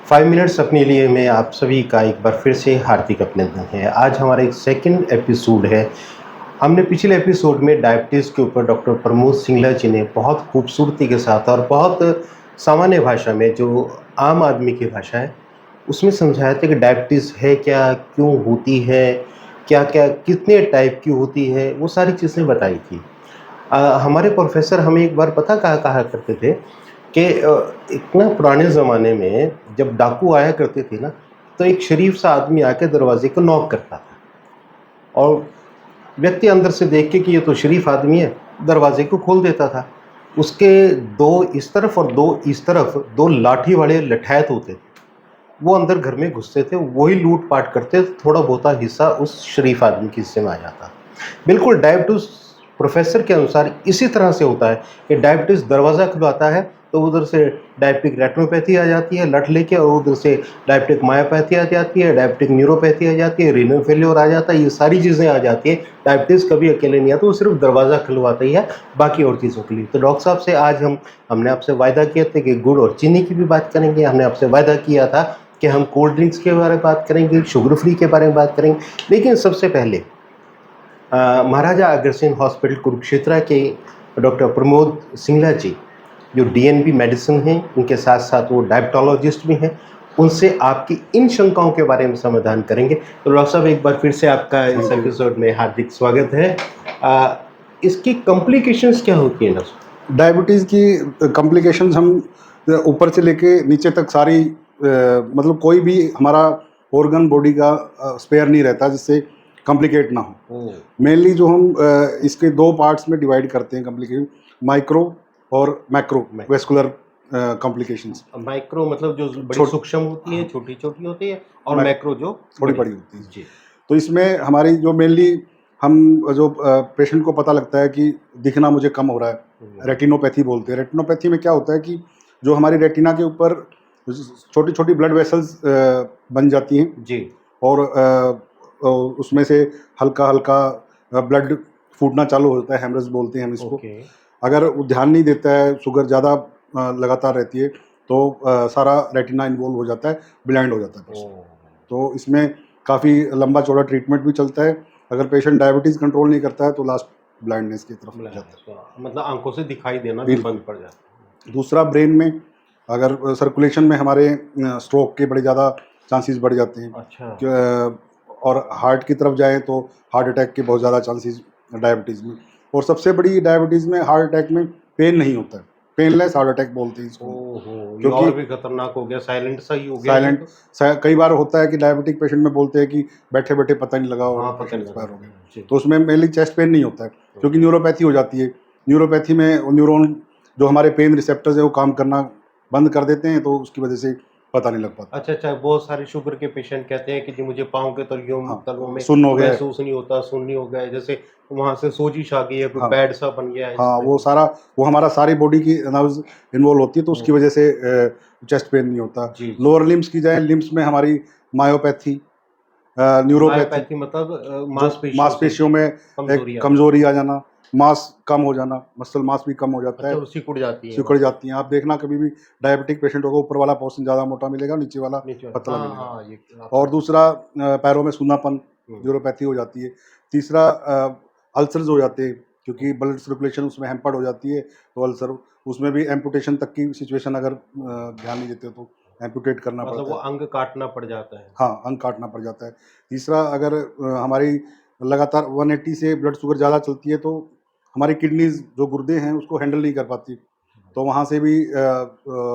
5 minutes अपने लिए में आप सभी का एक बार फिर से हार्दिक अभिनंदन है। आज हमारा एक सेकंड एपिसोड है। हमने पिछले एपिसोड में डायबिटीज़ के ऊपर डॉक्टर प्रमोद सिंगला जी ने बहुत खूबसूरती के साथ और बहुत सामान्य भाषा में जो आम आदमी की भाषा है, उसमें समझाया था कि डायबिटीज़ है क्या? क्यों होती है? क्या-क्या कितने टाइप की होती है? वो सारी चीज़ें बताई थी। हमारे प्रोफ़ेसर हमें एक बार पता कहा कहा करते थे कि एक ना पुराने ज़माने में जब डाकू आया करते थे ना, तो एक शरीफ सा आदमी आके दरवाज़े को नॉक करता था और व्यक्ति अंदर से देख के कि ये तो शरीफ आदमी है, दरवाज़े को खोल देता था। उसके 2 इस तरफ और 2 इस तरफ 2 लाठी वाले लठैत होते थे। वो अंदर घर में घुसते थे, वही लूट-पाट करते, थोड़ा बहुता हिस्सा उस शरीफ आदमी के हिस्से में आ जाता। बिल्कुल डायबिटीज़ प्रोफ़ेसर के अनुसार इसी तरह से होता है कि डायबिटीज़ दरवाज़ा खुलवाता है, तो उधर से डायबिटिक रेटिनोपैथी आ जाती है लठ लेके और उधर से डायबिटिक मायोपैथी आ जाती है, डायबिटिक न्यूरोपैथी आ जाती है, रीनल फेल्योर आ जाता है, ये सारी चीज़ें आ जाती हैं। डायबिटीज़ कभी अकेले नहीं आता, वो सिर्फ़ दरवाज़ा खुलवाता ही है, बाकी और चीज़ों के लिए। तो डॉक्टर साहब से आज हमने आपसे वायदा किए थे कि गुड़ और चीनी की भी बात करेंगे, हमने आपसे वायदा किया था कि हम कोल्ड ड्रिंक्स के बारे में बात करेंगे, शुगर फ्री के बारे में बात करेंगे। लेकिन सबसे पहले महाराजा अग्रसेन हॉस्पिटल कुरुक्षेत्र के डॉक्टर प्रमोद सिंगला जी, जो डीएनबी मेडिसिन हैं, उनके साथ-साथ वो डायबिटोलॉजिस्ट भी हैं, उनसे आपकी इन शंकाओं के बारे में समाधान करेंगे। तो डॉक्टर साहब एक बार फिर से आपका इस थैंक यू। एपिसोड में हार्दिक स्वागत है। इसकी कॉम्प्लिकेशंस क्या होती हैं डॉक्टर साहब? डायबिटीज़ की कॉम्प्लिकेशंस हम ऊपर से लेके नीचे तक सारी मतलब कोई भी हमारा ऑर्गन बॉडी का स्पेयर नहीं रहता जिससे कॉम्प्लिकेट ना हो। ओह! मेनली जो हम इसके 2 पार्ट्स में डिवाइड करते हैं कॉम्प्लिकेशन, माइक्रो और मैक्रो मैं वेस्कुलर कॉम्प्लिकेशंस। माइक्रो मतलब जो बड़ी छोट सूक्ष्म होती हैं, हाँ, छोटी-छोटी होती है और मै मैक्रो जो थोड़ी बड़ी। बड़ी होती है। जी। तो इसमें हमारी जो मेनली हम जो पेशेंट को पता लगता है कि दिखना मुझे कम हो रहा है, हुँ, रेटिनोपैथी बोलते हैं। रेटिनोपैथी में क्या होता है कि जो हमारी रेटिना के ऊपर छोटी-छोटी ब्लड वेसल्स बन जाती हैं जी। और उसमें से हल्का-हल्का ब्लड फूटना चालू होता है, हेमरेज बोलते हैं हम इसको। ओके। अगर वो ध्यान नहीं देता है, शुगर ज़्यादा लगातार रहती है, तो सारा रेटिना इन्वॉल्व हो जाता है, ब्लाइंड हो जाता है पेशेंट। ओह! तो इसमें काफ़ी लंबा-चौड़ा ट्रीटमेंट भी चलता है। अगर पेशेंट डायबिटीज़ कंट्रोल नहीं करता है, तो लास्ट ब्लाइंडनेस की तरफ ब्लैक जाता है। मतलब आँखों से दिखाई देना भी बिल्कुल। बंद पड़ जाता है। दूसरा ब्रेन में अगर सर्कुलेशन में हमारे स्ट्रोक के बड़े ज़्यादा चांसेस बढ़ जाते हैं। अच्छा। और हार्ट की तरफ जाएँ तो हार्ट अटैक के बहुत ज़्यादा चांसेस डायबिटीज़ में। और सबसे बड़ी डायबिटीज़ में हार्ट अटैक में पेन नहीं होता है। पेनलेस हार्ट अटैक बोलते हैं इसको हम। ओहो! ये क्योंकि और भी खतरनाक हो गया, साइलेंट सा ही हो गया ये साइलेंट तो। कई बार होता है कि डायबिटिक पेशेंट में बोलते हैं कि बैठे-बैठे पता नहीं लगा और हाँ, पता पेशेंट नहीं लगा। एक्सपायर हो गया। जी। तो उसमें मेनली चेस्ट पेन नहीं होता है, क्योंकि ओके। न्यूरोपैथी हो जाती है। न्यूरोपैथी में वो न्यूरॉन जो हमारे पेन रिसेप्टर्स हैं वो काम करना बंद कर देते हैं, तो उसकी वजह से पता नहीं लग पाता। अच्छा, अच्छा, बहुत सारे शुगर के पेशेंट कहते हैं कि जी मुझे पाँव के हाँ, तलवों में सुन्न हो गया है। महसूस नहीं होता, सुन्न नहीं हो गया है, जैसे वहाँ से सोजिश आ गई है, कोई हाँ, पैड सा बन गया है इस हाँ, तरह वो की। सारा वो हमारा सारी बॉडी की नर्व्स इन्वॉल्व होती है, तो उसकी ओह! वजह से चेस्ट पेन नहीं होता। जी, जी। लोअर लिम्ब्स की जाए, लिम्ब्स में हमारी मायोपैथी, न्यूरोपैथी, मायोपैथी मतलब जो मांसपेशियों से मांसपेशियों में एक कमज़ोरी आ जाना। कमज़ोरी आ जाना, मांस कम हो जाना, मसल मास भी कम हो जाता अच्छा, है, वो सिकुड़ जाती है सिकुड़ मतलब, जाती हैं। आप देखना कभी भी डायबिटिक पेशेंट होगा, ऊपर वाला पोर्शन ज़्यादा मोटा मिलेगा, नीचे वाला नीचे वाला। पतला हाँ, मिलेगा। हाँ, ये आपने और दूसरा पैरों में सूनापन, हुँ। न्यूरोपैथी हो जाती है। तीसरा अल्सर्स हो जाते हैं, क्योंकि ब्लड सर्कुलेशन उसमें हैम्पर्ड हो जाती है, तो अल्सर उसमें भी एम्पुटेशन तक की सिचुएशन अगर ध्यान नहीं देते तो एम्पुटेट करना मतलब पड़ता वो है। अंग काटना पड़ जाता है। हाँ, अंग काटना पड़ जाता है। तीसरा अगर हमारी लगातार 180 से ब्लड शुगर ज़्यादा चलती है, तो हमारी किडनीज़ जो गुर्दे हैं उसको हैंडल नहीं कर पाती। तो वहाँ से भी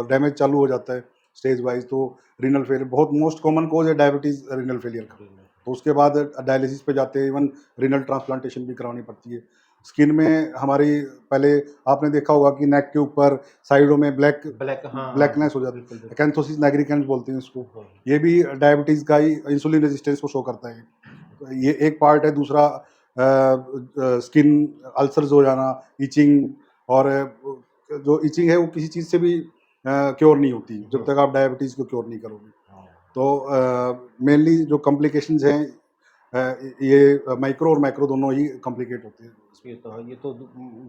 डैमेज चालू हो जाता है स्टेज वाइज़। तो रीनल फेलियर बहुत मोस्ट कॉमन कॉज़ है डायबिटीज़ रीनल फेलियर का। तो उसके बाद डायलिसिस पे जाते हैं, इवन रीनल ट्रांसप्लांटेशन भी करानी पड़ती है। स्किन में हमारी पहले आपने देखा होगा कि नेक के ऊपर साइडों में ब्लैक, हाँ, हाँ, ब्लैकनेस हो बिल्कुल, जाती बिल्कुल, है, बिल्कुल। एक्ैंथोसिस निग्रिकेंस बोलते हैं इसको। हाँ। ये भी डायबिटीज़ का ही इंसुलिन रेजिस्टेंस को शो करता है। तो ये एक पार्ट है। दूसरा स्किन अल्सर्स हो जाना, इचिंग, और जो इचिंग है वो किसी चीज़ से भी क्योर नहीं होती जब हुँ, तक आप डायबिटीज़ को क्योर नहीं करोगे। हाँ। तो मेनली जो कॉम्प्लिकेशंस हैं ये माइक्रो और मैक्रो दोनों ही कॉम्प्लिकेट होते हैं। ये तो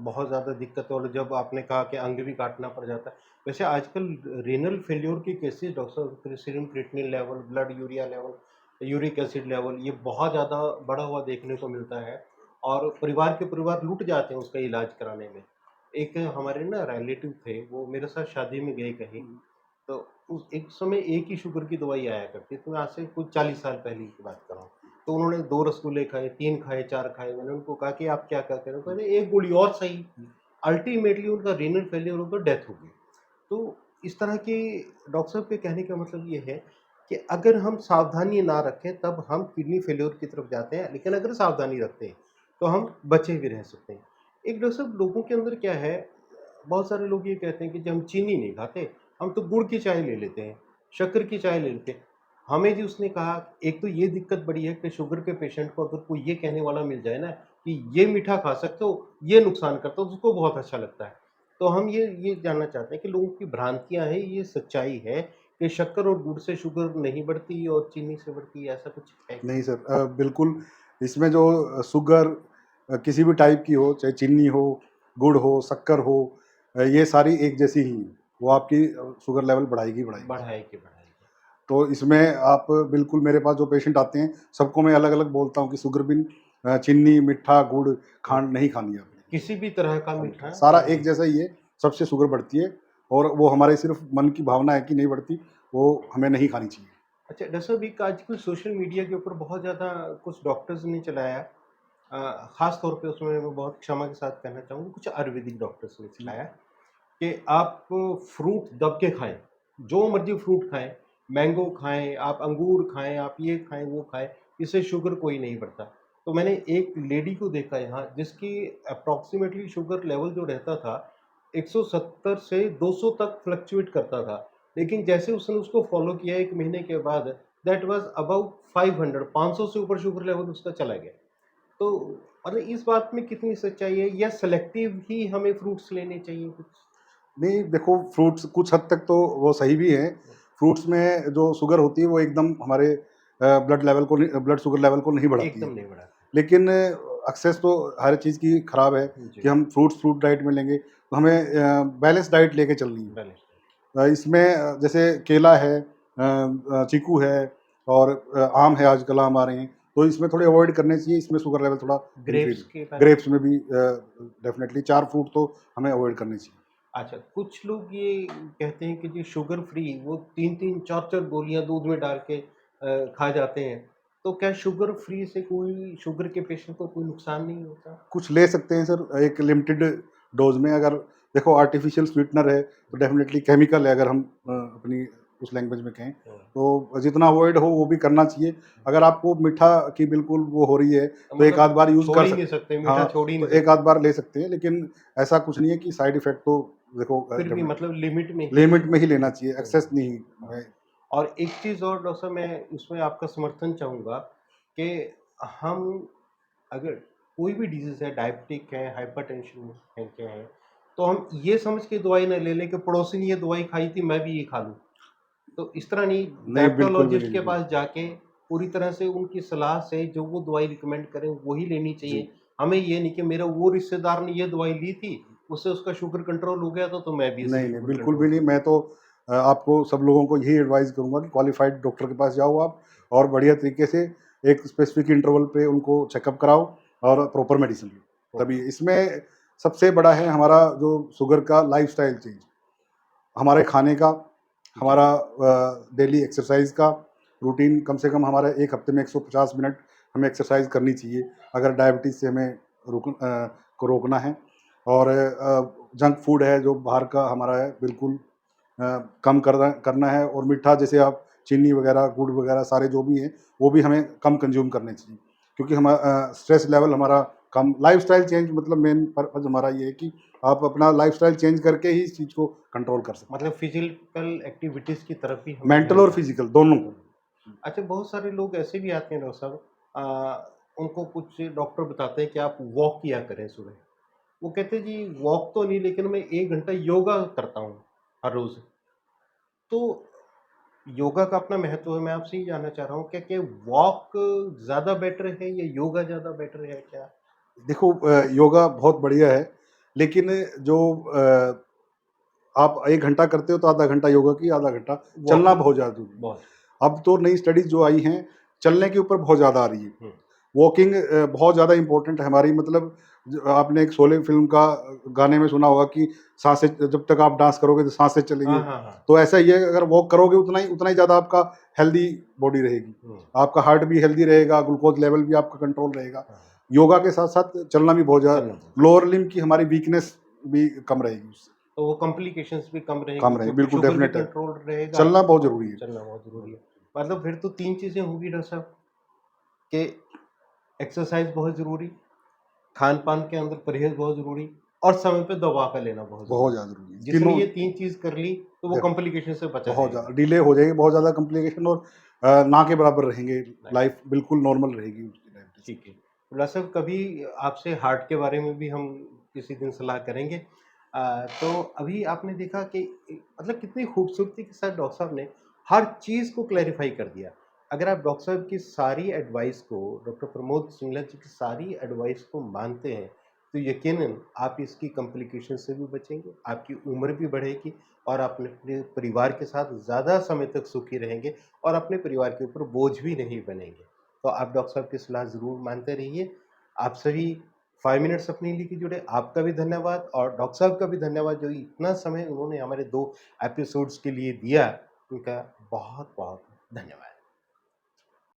बहुत ज़्यादा दिक्कत है। और जब आपने कहा कि अंग भी काटना पड़ जाता है, वैसे आजकल रीनल फेल्योर की केसेस डॉक्टर साहब, serum creatinine level, blood urea level, uric acid level, ये बहुत ज़्यादा बढ़ा हुआ देखने को मिलता है और परिवार के परिवार लूट जाते हैं उसका इलाज कराने में। एक हमारे ना रिलेटिव थे, वो मेरे साथ शादी में गए कहीं, तो उस एक समय एक ही शुगर की दवाई आया करती, तो मैं आज से कुछ 40 साल पहले की बात कर रहा हूँ। तो उन्होंने 2 रसगुल्ले खाए, 3 खाए, 4 खाए, मैंने उनको कहा कि आप क्या करते हो? कहते एक गोली और सही। अल्टीमेटली उनका रीनल फेल्योर होकर डेथ हो गई। तो इस तरह के डॉक्टर साहब के कहने का मतलब ये है कि अगर हम सावधानी ना रखें तब हम किडनी फेल्योर की तरफ जाते हैं, लेकिन अगर सावधानी रखते हैं तो हम बचे भी रह सकते हैं। एक डॉक्टर साहब, लोगों के अंदर क्या है, बहुत सारे लोग ये कहते हैं कि हम चीनी नहीं खाते, हम तो गुड़ की चाय ले लेते हैं, शक्कर की चाय ले लेते हैं। हमें जी उसने कहा, एक तो ये दिक्कत बड़ी है कि शुगर के पेशेंट को अगर कोई ये कहने वाला मिल जाए ना कि ये मीठा खा सकते हो, ये नुकसान करता हो, तो उसको बहुत अच्छा लगता है। तो हम ये जानना चाहते हैं कि लोगों की भ्रांतियाँ हैं, ये सच्चाई है कि शक्कर और गुड़ से शुगर नहीं बढ़ती और चीनी से बढ़ती है, ऐसा कुछ है क्या? नहीं सर, बिल्कुल इसमें जो शुगर किसी भी टाइप की हो, चाहे चीनी हो, गुड़ हो, शक्कर हो, ये सारी एक जैसी ही हैं। वो आपकी शुगर लेवल बढ़ाएगी बढ़ाएगी। बढ़ाएगी। तो इसमें आप बिल्कुल, मेरे पास जो पेशेंट आते हैं सबको मैं अलग-अलग बोलता हूँ कि शुगर बिन चीनी, मीठा, गुड़, खांड नहीं खानी है आपने। किसी भी तरह का हाँ, मीठा सारा नहीं। एक जैसा ही है, सबसे शुगर बढ़ती है और वो हमारे सिर्फ मन की भावना है कि नहीं बढ़ती, वो हमें नहीं खानी चाहिए। अच्छा डॉक्टर साहब, एक आजकल सोशल मीडिया के ऊपर बहुत ज़्यादा कुछ डॉक्टर्स ने चलाया, ख़ास तौर पे उसमें मैं बहुत क्षमा के साथ कहना चाहूँगा, कुछ आयुर्वेदिक डॉक्टर्स ने जी, चलाया कि आप फ्रूट दब के खाएँ, जो मर्ज़ी फ्रूट खाएँ, मैंगो खाएँ, आप अंगूर खाएँ, आप ये खाएँ, वो खाएँ, इससे शुगर कोई नहीं बढ़ता। तो मैंने एक लेडी को देखा यहाँ जिसकी अप्रॉक्सिमेटली शुगर लेवल जो रहता था, 170 से 200 तक फ्लक्चुएट करता था। लेकिन जैसे उसने उसको फ़ॉलो किया 1 महीने के बाद, दैट वाज़ अबाउट 500, 500 से ऊपर शुगर लेवल उसका चला गया। तो मतलब इस बात में कितनी सच्चाई है, या सेलेक्टिव ही हमें फ्रूट्स लेने चाहिए कुछ? नहीं देखो, फ्रूट्स कुछ हद तक तो वो सही भी हैं। फ्रूट्स में जो शुगर होती है वो एकदम हमारे ब्लड शुगर लेवल को नहीं बढ़ाती है। एकदम नहीं बढ़ाते। लेकिन एक्सेस तो हर चीज़ की खराब है जी, कि हम फ्रूट डाइट में लेंगे, तो हमें बैलेंस डाइट लेके चलनी है। बैलेंस। इसमें जैसे केला है, चीकू है और आम है, आजकल आम आ रहे हैं, तो इसमें थोड़े अवॉइड करने चाहिए, इसमें शुगर लेवल थोड़ा ग्रेप्स इंक्रीज़। के बारे में? ग्रेप्स में भी डेफ़िनेटली 4 फ्रूट तो हमें अवॉइड करने चाहिए। अच्छा, कुछ लोग ये कहते हैं कि जी शुगर फ्री वो 3-3 4-4 गोलियाँ दूध में डाल के खा जाते हैं। तो क्या शुगर फ्री से कोई शुगर के पेशेंट को कोई नुकसान नहीं होता? कुछ ले सकते हैं सर, एक लिमिटेड डोज़ में। अगर देखो आर्टिफ़िशियल स्वीटनर है, तो डेफ़िनेटली केमिकल है, अगर हम अपनी उस लैंग्वेज में कहें, हुँ। तो जितना अवॉइड हो वो भी करना चाहिए। अगर आपको मीठा की बिल्कुल वो हो रही है, तो एक आध मतलब बार यूज़ छोड़ कर ही नहीं सकते, मीठा हाँ, छोड़ ही तो नहीं एक सकते। आध बार ले सकते हैं, लेकिन ऐसा कुछ नहीं है कि साइड इफ़ेक्ट तो देखो फिर भी डेफ़िनेटली मतलब लिमिट में ही लिमिट में ही लेना चाहिए, हुँ, एक्सेस नहीं। हाँ। मैं और एक चीज़ और डॉक्टर साहब, मैं उसमें आपका समर्थन चाहूँगा कि हम अगर कोई भी डिज़ीज़ है, डायबिटिक है, हाइपरटेंशन है, क्या है, तो हम ये समझ के दवाई ना ले लें कि पड़ोसी ने ये दवाई खाई थी, मैं भी ये खा लूँ। तो इस तरह नहीं, नहीं, बिल्कुल भी डायबिटोलॉजिस्ट के नहीं। पास जाके पूरी तरह से उनकी सलाह से जो वो दवाई रिकमेंड करें वही लेनी जी। चाहिए। हमें ये नहीं कि मेरा वो रिश्तेदार ने ये दवाई ली थी, उससे उसका शुगर कंट्रोल हो गया तो मैं भी इससे नहीं, नहीं, शुगर बिल्कुल कंट्रोल भी नहीं। करूँ। मैं तो आपको सब लोगों को यही एडवाइस करूँगा कि क्वालिफ़ाइड डॉक्टर के पास जाओ आप और बढ़िया तरीके से एक स्पेसिफ़िक इंटरवल पे उनको चेकअप कराओ और प्रॉपर मेडिसिन लो। तभी ओके, इसमें सबसे बड़ा है हमारा जो शुगर का लाइफ़स्टाइल चेंज, हमारे खाने का, जी। हमारा डेली एक्सरसाइज़ का रूटीन। कम से कम हमारा 1 हफ़्ते में 150 मिनट हमें एक्सरसाइज़ करनी चाहिए, अगर डायबिटीज़ से हमें को रोकना है। और जंक फूड है जो बाहर का हमारा है, बिल्कुल कम करना है। और मीठा, जैसे आप चीनी वगैरह, गुड़ वगैरह सारे जो भी हैं, वो भी हमें कम कंज़्यूम करने चाहिए। क्योंकि स्ट्रेस लेवल हमारा कम, लाइफ़स्टाइल चेंज मतलब मेन पर्पज़ हमारा ये है कि आप अपना लाइफ़स्टाइल चेंज करके ही इस चीज़ को कंट्रोल कर सकते मतलब फिज़िकल एक्टिविटीज़ की तरफ भी हैं, हमें मेंटल ध्यान और देना फिज़िकल दोनों को। है। अच्छा, बहुत सारे लोग ऐसे भी आते हैं डॉक्टर साहब, उनको कुछ डॉक्टर बताते हैं कि आप वॉक किया करें सुबह। वो कहते हैं जी वॉक तो नहीं, लेकिन मैं 1 घंटा योगा करता हूँ हर रोज़। तो योगा का अपना महत्व है, मैं आपसे ये जानना चाह रहा हूँ क्या वॉक ज़्यादा बेटर है या योगा ज़्यादा बेटर है क्या? देखो योगा बहुत बढ़िया है, लेकिन जो आप 1 घंटा करते हो तो आधा घंटा योगा की, आधा घंटा चलना वॉकिंग बहुत ज़्यादा ज़रूरी है। बहुत। अब तो नई स्टडीज़ जो आई हैं, चलने के ऊपर बहुत ज़्यादा आ रही है। हुँ, वॉकिंग बहुत ज़्यादा इम्पोर्टेंट है हमारी, मतलब आपने एक शोले फ़िल्म का गाने में सुना होगा कि साँसें जब तक आप डांस करोगे तो साँसें चलेंगी। हाँ, हाँ, हाँ। तो ऐसा ही है, अगर वॉक करोगे उतना ही ज़्यादा आपका हेल्दी बॉडी रहेगी। हुँ, आपका हार्ट भी हेल्दी रहेगा, ग्लूकोज़ लेवल भी आपका कंट्रोल रहेगा। हाँ, योगा के साथ-साथ चलना भी बहुत ज़्यादा, चलना बहुत लोअर लिम्ब की हमारी वीकनेस भी कम रहेगी उससे, तो वो कॉम्प्लिकेशंस भी कम रहेंगी कम रहेगी, क्योंकि बिल्कुल शुगर भी डेफ़िनेट है। कंट्रोल रहेगा चलना बहुत और ज़रूरी है। चलना बहुत ज़रूरी है। मतलब फिर तो 3 चीज़ें होंगी डॉक्टर साहब कि एक्सरसाइज़ बहुत ज़रूरी, खान-पान के अंदर परहेज़ बहुत ज़रूरी और समय पे दवा का लेना बहुत बहुत ज़रूरी। ज़्यादा ज़रूरी है। जिसने तीनों ये 3 चीज़ कर ली, तो वो डेफ कॉम्प्लिकेशन से बचा बहुत रहेगा। ज़्यादा डिले हो जाएगी, बहुत ज़्यादा कॉम्प्लिकेशन, और ना के बराबर रहेंगे, राइट, लाइफ़ बिल्कुल नॉर्मल रहेगी उसकी लाइफ़ जैसे। ठीक है। डॉक्टर साहब कभी आपसे हार्ट के बारे में भी हम किसी दिन सलाह करेंगे। तो अभी आपने देखा कि मतलब कितनी खूबसूरती के साथ डॉक्टर साहब ने हर चीज़ को क्लैरिफ़ाई कर दिया। अगर आप डॉक्टर साहब की सारी एडवाइस को, डॉक्टर प्रमोद सिंगला जी की सारी एडवाइस को मानते हैं, तो यकीनन आप इसकी कॉम्प्लिकेशन से भी बचेंगे, आपकी उम्र भी बढ़ेगी और आप अपने परिवार के साथ ज़्यादा समय तक सुखी रहेंगे और अपने परिवार के ऊपर बोझ भी नहीं बनेंगे। तो आप डॉक्टर साहब की सलाह ज़रूर मानते रहिए। आप सभी 5 मिनट्स अपने लिए के जुड़े, आपका भी धन्यवाद और डॉक्टर साहब का भी धन्यवाद जो इतना समय उन्होंने हमारे 2 एपिसोड्स के लिए दिया, उनका बहुत-बहुत धन्यवाद।